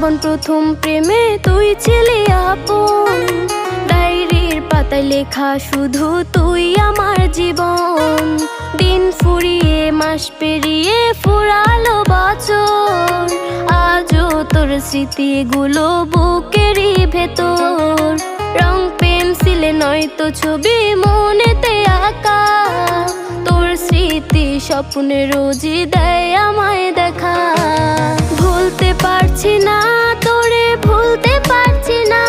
জীবন প্রথম প্রেমে তুই ছিলি আপন, ডায়েরির পাতায় লেখা শুধু তুই আমার জীবন। দিন ফুরিয়ে মাস পেরিয়ে ফুরালো বছর, আজও তোর স্মৃতিগুলো বুকেরই ভেতর। রং পেন্সিলে নয়তো ছবি মনেতে আঁকা, তোর স্মৃতি স্বপ্নে রোজই দেয় আমায় দেখা। ভুলতে পারছি না তোরে, ভুলতে পারছি না,